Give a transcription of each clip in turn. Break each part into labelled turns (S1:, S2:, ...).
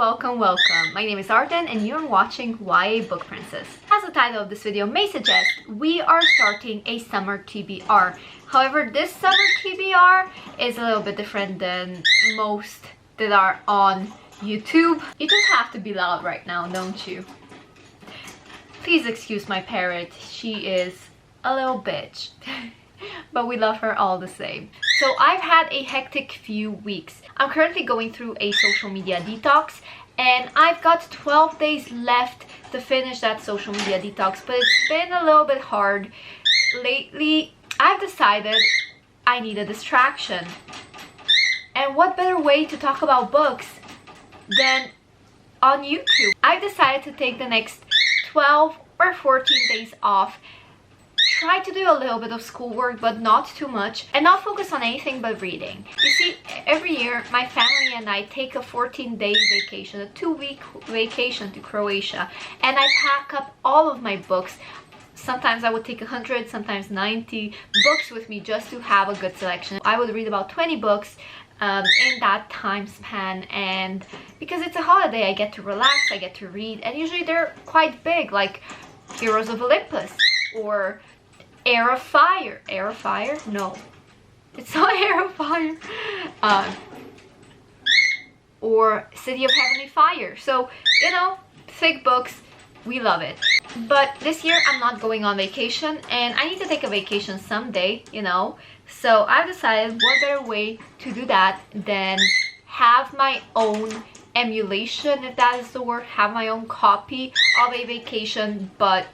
S1: welcome. My name is Arden and you're watching YA Book Princess. As the title of this video may suggest, we are starting a summer TBR. However, this summer TBR is a little bit different than most that are on YouTube. You just have to be loud right now, don't you? Please excuse my parrot. She is a little bitch. But we love her all the same. So I've had a hectic few weeks. I'm currently going through a social media detox and I've got 12 days left to finish that social media detox, but it's been a little bit hard. Lately, I've decided I need a distraction. And what better way to talk about books than on YouTube? I've decided to take the next 12 or 14 days off, try to do a little bit of schoolwork but not too much, and not focus on anything but reading. You see, every year my family and I take a 14-day vacation, a 2-week vacation to Croatia, and I pack up all of my books. Sometimes I would take 100, sometimes 90 books with me just to have a good selection. I would read about 20 books in that time span, and because it's a holiday I get to relax, I get to read, and usually they're quite big, like Heroes of Olympus or Heir of Fire. Heir of Fire? No, it's not Heir of Fire. Or City of Heavenly Fire. So, you know, thick books, we love it. But this year I'm not going on vacation and I need to take a vacation someday, you know. So I've decided what better way to do that than have my own emulation, if that is the word, have my own copy of a vacation but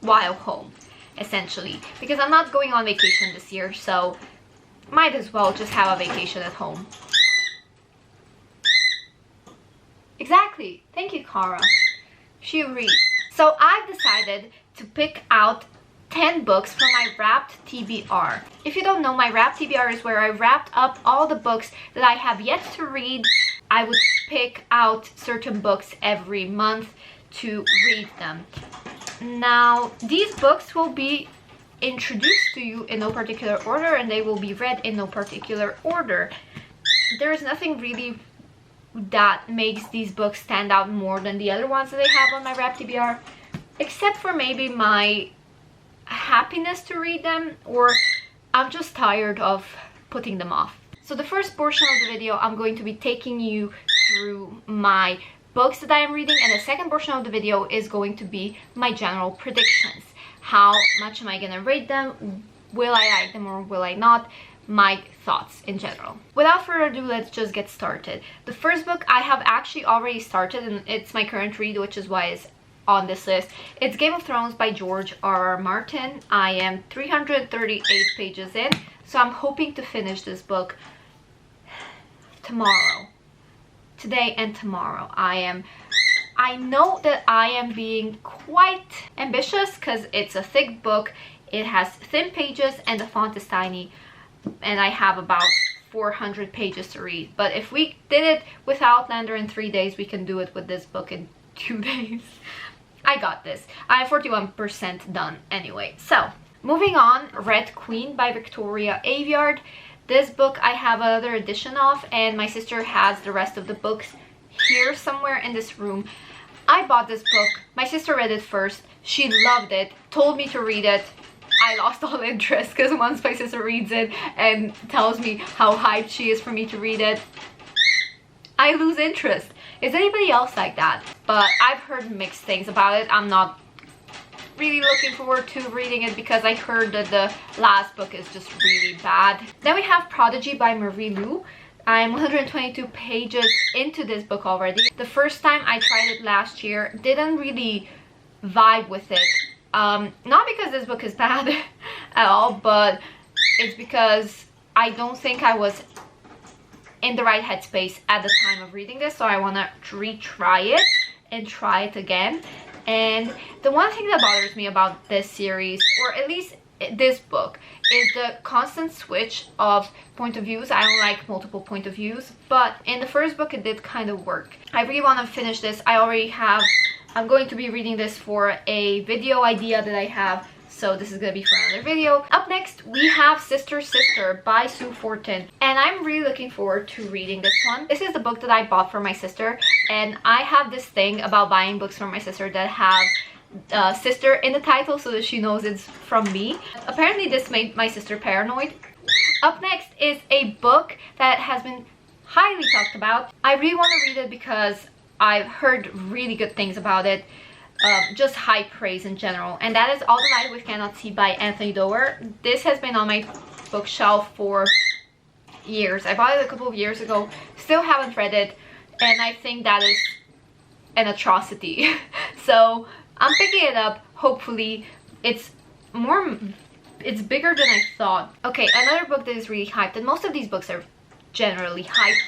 S1: while home, essentially, because I'm not going on vacation this year, so might as well just have a vacation at home. Exactly. Thank you, Cara. She reads. So I've decided to pick out 10 books from my wrapped TBR. If you don't know, my wrapped TBR is where I wrapped up all the books that I have yet to read. I would pick out certain books every month to read them. Now, these books will be introduced to you in no particular order and they will be read in no particular order. There is nothing really that makes these books stand out more than the other ones that I have on my wrapped TBR, except for maybe my happiness to read them, or I'm just tired of putting them off. So the first portion of the video, I'm going to be taking you through my books that I am reading, and the second portion of the video is going to be my general predictions. How much am I gonna rate them? Will I like them or will I not? My thoughts in general. Without further ado, let's just get started. The first book I have actually already started and it's my current read, which is why it's on this list. It's Game of Thrones by George R.R. Martin. I am 338 pages in, so I'm hoping to finish this book tomorrow. Today and tomorrow. I know that I am being quite ambitious because it's a thick book. It has thin pages and the font is tiny, and I have about 400 pages to read. But if we did it with Outlander in 3 days, we can do it with this book in 2 days. I got this. I'm 41% done anyway. So, moving on, Red Queen by Victoria Aveyard. This book I have another edition of, and my sister has the rest of the books here somewhere in this room. I bought this book. My sister read it first. She loved it, told me to read it. I lost all interest because once my sister reads it and tells me how hyped she is for me to read it, I lose interest. Is anybody else like that? But I've heard mixed things about it. I'm not really looking forward to reading it because I heard that the last book is just really bad. Then we have Prodigy by Marie Lu. I'm 122 pages into this book already. The first time I tried it last year, didn't really vibe with it. Not because this book is bad at all, but it's because I don't think I was in the right headspace at the time of reading this, so I want to retry it and try it again. And the one thing that bothers me about this series, or at least this book, is the constant switch of point of views. I don't like multiple point of views, but in the first book it did kind of work. I really want to finish this. I'm going to be reading this for a video idea that I have, so this is gonna be for another video. Up next, we have Sister Sister by Sue Fortin, and I'm really looking forward to reading this one. This is the book that I bought for my sister, and I have this thing about buying books for my sister that have sister in the title so that she knows it's from me. Apparently this made my sister paranoid. Up next is a book that has been highly talked about. I really want to read it because I've heard really good things about it, just high praise in general, and that is All the Light We Cannot See by Anthony Doerr. This has been on my bookshelf for years. I bought it a couple of years ago, still haven't read it, and I think that is an atrocity. So I'm picking it up. Hopefully it's bigger than I thought. Okay, another book that is really hyped, and most of these books are generally hyped.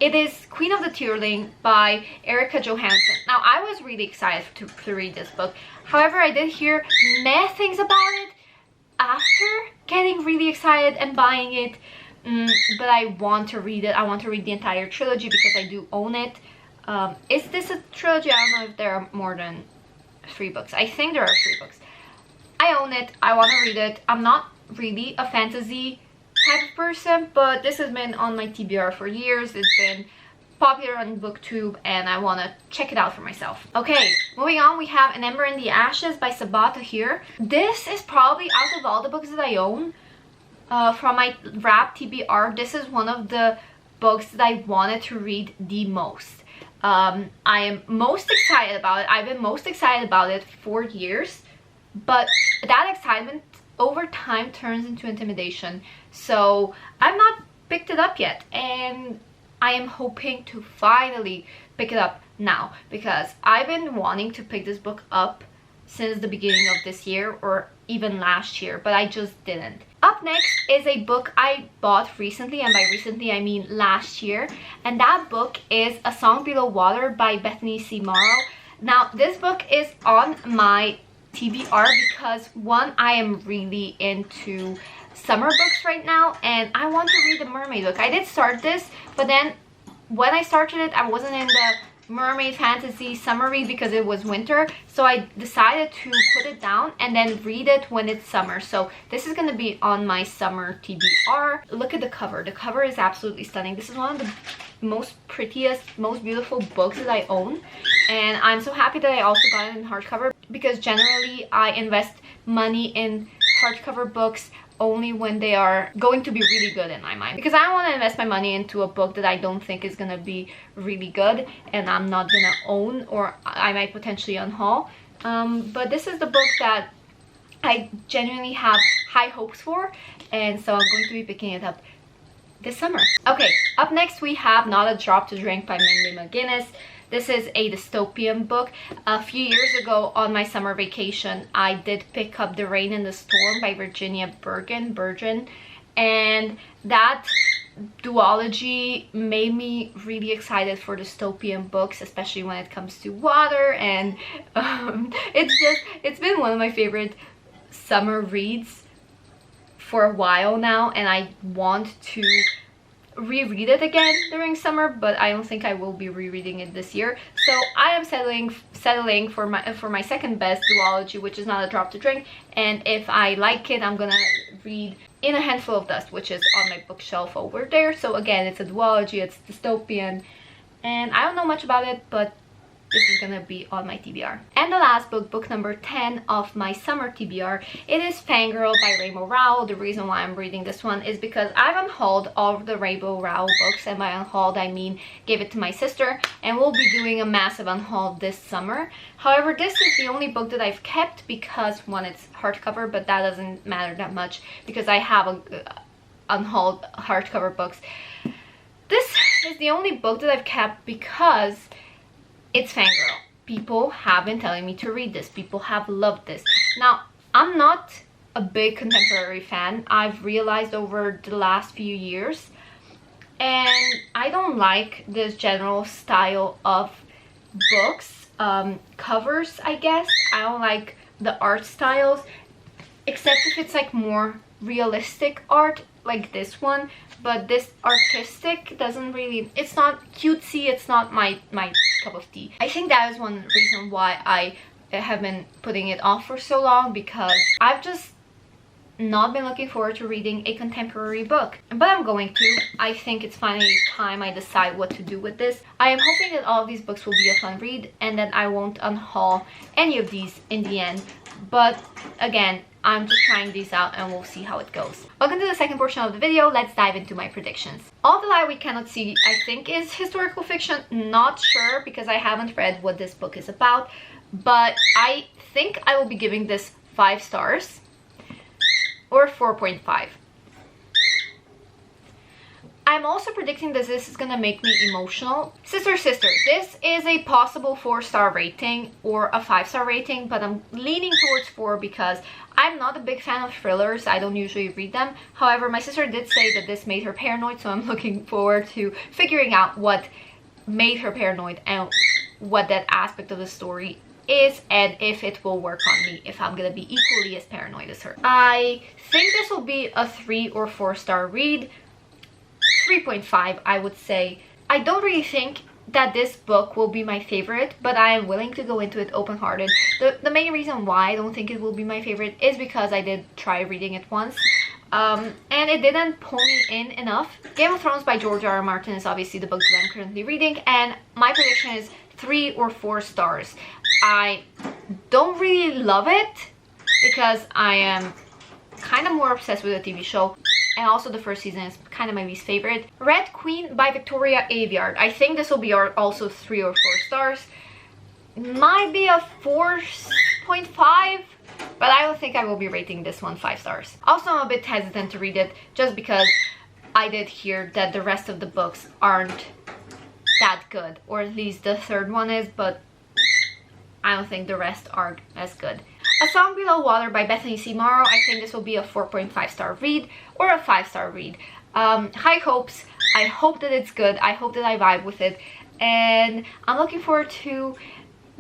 S1: It is Queen of the Tearling by Erica Johansson. Now, I was really excited to read this book. However, I did hear meh things about it after getting really excited and buying it. But I want to read it. I want to read the entire trilogy because I do own it. Is this a trilogy? I don't know if there are more than 3 books. I think there are 3 books. I own it. I want to read it. I'm not really a fantasy type of person, but this has been on my TBR for years. It's been popular on booktube and I want to check it out for myself. Okay, moving on, we have An Ember in the Ashes by Sabaa Tahir. This is probably, out of all the books that I own from my rap TBR, this is one of the books that I wanted to read the most. I am most excited about it. I've been most excited about it for years, but that excitement over time turns into intimidation. So I've not picked it up yet, and I am hoping to finally pick it up now because I've been wanting to pick this book up since the beginning of this year or even last year, but I just didn't. Up next is a book I bought recently, and by recently I mean last year, and that book is A Song Below Water by Bethany C. Morrow. Now, this book is on my TBR because, one, I am really into summer books right now and I want to read a mermaid book. I did start this, but then when I started it, I wasn't in the mermaid fantasy summer read because it was winter, so I decided to put it down and then read it when it's summer. So this is going to be on my summer TBR. Look at the cover. The cover is absolutely stunning. This is one of the most prettiest, most beautiful books that I own, and I'm so happy that I also got it in hardcover because generally I invest money in hardcover books only when they are going to be really good in my mind, because I don't want to invest my money into a book that I don't think is gonna be really good and I'm not gonna own, or I might potentially unhaul. But this is the book that I genuinely have high hopes for, and so I'm going to be picking it up this summer. Okay, up next we have Not a Drop to Drink by Mindy McGinnis. This is a dystopian book. A few years ago on my summer vacation, I did pick up The Rain and the Storm by Virginia Burgin, and that duology made me really excited for dystopian books, especially when it comes to water, and it's been one of my favorite summer reads for a while now, and I want to reread it again during summer, but I don't think I will be rereading it this year. So I am settling for my second best duology, which is Not a Drop to Drink, and if I like it, I'm gonna read In a Handful of Dust, which is on my bookshelf over there. So again, it's a duology, it's dystopian, and I don't know much about it, but this is gonna be on my TBR. And the last book, book number 10 of my summer TBR, it is Fangirl by Rainbow Rowell. The reason why I'm reading this one is because I've unhauled all of the Rainbow Rowell books, and by unhauled I mean gave it to my sister, and we'll be doing a massive unhaul this summer. However, this is the only book that I've kept because, one, it's hardcover, but that doesn't matter that much because I have unhauled hardcover books. This is the only book that I've kept because it's Fangirl. People have been telling me to read this. People have loved this. Now, I'm not a big contemporary fan, I've realized over the last few years, and I don't like this general style of books, covers, I guess. I don't like the art styles, except if it's like more realistic art like this one, but this artistic doesn't really, it's not cutesy, it's not my cup of tea. I think that is one reason why I have been putting it off for so long because I've just not been looking forward to reading a contemporary book, but I'm going to. I think it's finally time I decide what to do with this. I am hoping that all of these books will be a fun read and that I won't unhaul any of these in the end, but again, I'm just trying these out and we'll see how it goes. Welcome to the second portion of the video. Let's dive into my predictions. All the Light We Cannot See, I think, is historical fiction. Not sure because I haven't read what this book is about, but I think I will be giving this 5 stars. Or 4.5. I'm also predicting that this is gonna make me emotional. Sister, this is a possible 4-star rating or a 5-star rating, but I'm leaning towards 4 because I'm not a big fan of thrillers. I don't usually read them. However, my sister did say that this made her paranoid, so I'm looking forward to figuring out what made her paranoid and what that aspect of the story is, and if it will work on me, if I'm gonna be equally as paranoid as her. I think this will be a 3 or 4-star read. 3.5, I would say. I don't really think that this book will be my favorite, but I am willing to go into it open-hearted. The main reason why I don't think it will be my favorite is because I did try reading it once, and it didn't pull me in enough. Game of Thrones by George R.R. Martin is obviously the book that I'm currently reading, and my prediction is 3 or 4 stars. I don't really love it because I am kind of more obsessed with the TV show, and also the first season is kind of my least favorite. Red Queen by Victoria Aveyard. I think this will be also 3 or 4 stars. Might be a 4.5, but I don't think I will be rating this one 5 stars. Also, I'm a bit hesitant to read it just because I did hear that the rest of the books aren't that good, or at least the third one is, but I don't think the rest are as good. A Song Below Water by Bethany C. Morrow. I think this will be a 4.5-star read or a 5-star read. High hopes. I hope that it's good. I hope that I vibe with it. And I'm looking forward to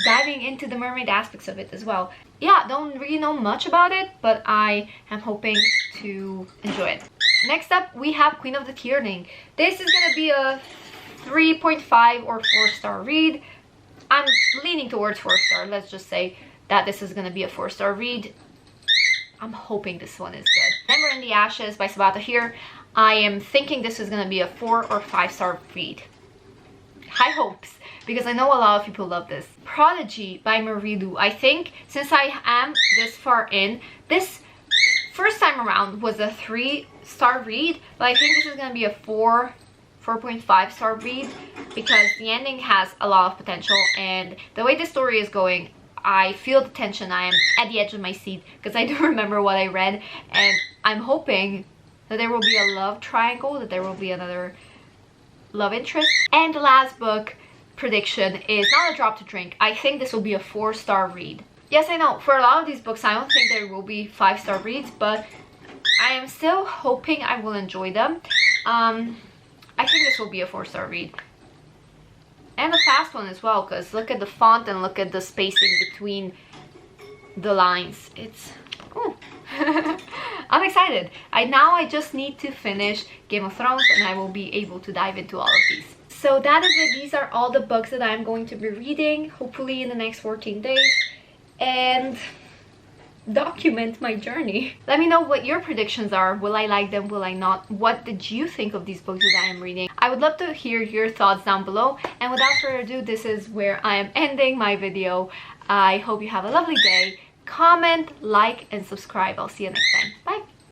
S1: diving into the mermaid aspects of it as well. Yeah, don't really know much about it, but I am hoping to enjoy it. Next up, we have Queen of the Tierning. This is going to be a 3.5 or 4-star read. I'm leaning towards 4-star. Let's just say that this is going to be a 4-star read. I'm hoping this one is good. Remember in the Ashes by Sabata here. I am thinking this is going to be a 4 or 5-star read. High hopes, because I know a lot of people love this. Prodigy by Marie Lu. I think since I am this far in, this first time around was a 3-star read, but I think this is going to be a 4.5-star read because the ending has a lot of potential, and the way the story is going, I feel the tension. I am at the edge of my seat because I do remember what I read, and I'm hoping that there will be a love triangle, that there will be another love interest. And the last book prediction is Not a Drop to Drink. I think this will be a 4-star read. Yes, I know, for a lot of these books I don't think there will be 5-star reads, but I am still hoping I will enjoy them. I think this will be a 4-star read. And a fast one as well, because look at the font and look at the spacing between the lines. It's... ooh. I'm excited. Now I just need to finish Game of Thrones and I will be able to dive into all of these. So that is it. These are all the books that I'm going to be reading, hopefully in the next 14 days. And document my journey. Let me know what your predictions are. Will I like them? Will I not? What did you think of these books that I am reading? I would love to hear your thoughts down below. And without further ado, this is where I am ending my video. I hope you have a lovely day. Comment, like, and subscribe. I'll see you next time. Bye!